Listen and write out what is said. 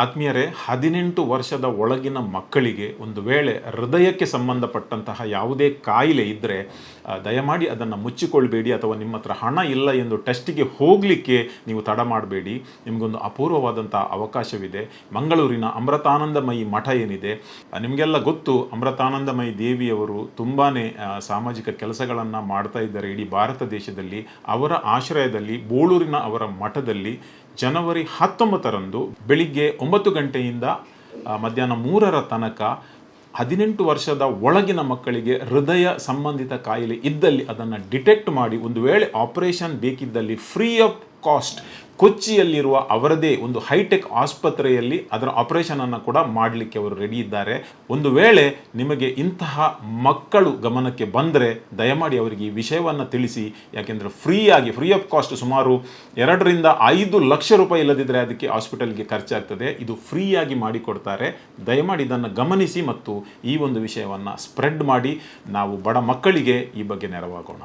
ಆತ್ಮೀಯರೇ, 18 ವರ್ಷದ ಒಳಗಿನ ಮಕ್ಕಳಿಗೆ ಒಂದು ವೇಳೆ ಹೃದಯಕ್ಕೆ ಸಂಬಂಧಪಟ್ಟಂತಹ ಯಾವುದೇ ಕಾಯಿಲೆ ಇದ್ದರೆ ದಯಮಾಡಿ ಅದನ್ನು ಮುಚ್ಚಿಕೊಳ್ಬೇಡಿ, ಅಥವಾ ನಿಮ್ಮ ಹತ್ರ ಹಣ ಇಲ್ಲ ಎಂದು ಟೆಸ್ಟಿಗೆ ಹೋಗಲಿಕ್ಕೆ ನೀವು ತಡ ಮಾಡಬೇಡಿ. ನಿಮಗೊಂದು ಅಪೂರ್ವವಾದಂಥ ಅವಕಾಶವಿದೆ. ಮಂಗಳೂರಿನ ಅಮೃತಾನಂದಮಯಿ ಮಠ ಏನಿದೆ, ನಿಮಗೆಲ್ಲ ಗೊತ್ತು, ಅಮೃತಾನಂದಮಯಿ ದೇವಿಯವರು ತುಂಬಾ ಸಾಮಾಜಿಕ ಕೆಲಸಗಳನ್ನು ಮಾಡ್ತಾ ಇದ್ದಾರೆ ಇಡೀ ಭಾರತ ದೇಶದಲ್ಲಿ. ಅವರ ಆಶ್ರಯದಲ್ಲಿ ಬೋಳೂರಿನ ಅವರ ಮಠದಲ್ಲಿ ಜನವರಿ 19ರಂದು ಬೆಳಿಗ್ಗೆ 9 ಗಂಟೆಯಿಂದ ಮಧ್ಯಾಹ್ನ 3ರ ತನಕ 18 ವರ್ಷದ ಒಳಗಿನ ಮಕ್ಕಳಿಗೆ ಹೃದಯ ಸಂಬಂಧಿತ ಕಾಯಿಲೆ ಇದ್ದಲ್ಲಿ ಅದನ್ನು ಡಿಟೆಕ್ಟ್ ಮಾಡಿ, ಒಂದು ವೇಳೆ ಆಪರೇಷನ್ ಬೇಕಿದ್ದಲ್ಲಿ ಫ್ರೀ ಆಫ್ ಕಾಸ್ಟ್ ಕೊಚ್ಚಿಯಲ್ಲಿರುವ ಅವರದೇ ಒಂದು ಹೈಟೆಕ್ ಆಸ್ಪತ್ರೆಯಲ್ಲಿ ಅದರ ಆಪರೇಷನನ್ನು ಕೂಡ ಮಾಡಲಿಕ್ಕೆ ಅವರು ರೆಡಿ ಇದ್ದಾರೆ. ಒಂದು ವೇಳೆ ನಿಮಗೆ ಇಂತಹ ಮಕ್ಕಳು ಗಮನಕ್ಕೆ ಬಂದರೆ ದಯಮಾಡಿ ಅವರಿಗೆ ಈ ವಿಷಯವನ್ನು ತಿಳಿಸಿ. ಯಾಕೆಂದರೆ ಫ್ರೀ ಆಫ್ ಕಾಸ್ಟ್ ಸುಮಾರು 2 ರಿಂದ 5 ಲಕ್ಷ ರೂಪಾಯಿ ಇಲ್ಲದಿದ್ದರೆ ಅದಕ್ಕೆ ಹಾಸ್ಪಿಟಲ್ಗೆ ಖರ್ಚಾಗ್ತದೆ. ಇದು ಫ್ರೀಯಾಗಿ ಮಾಡಿಕೊಡ್ತಾರೆ. ದಯಮಾಡಿ ಇದನ್ನು ಗಮನಿಸಿ ಮತ್ತು ಈ ಒಂದು ವಿಷಯವನ್ನು ಸ್ಪ್ರೆಡ್ ಮಾಡಿ ನಾವು ಬಡ ಮಕ್ಕಳಿಗೆ ಈ ಬಗ್ಗೆ ನೆರವಾಗೋಣ.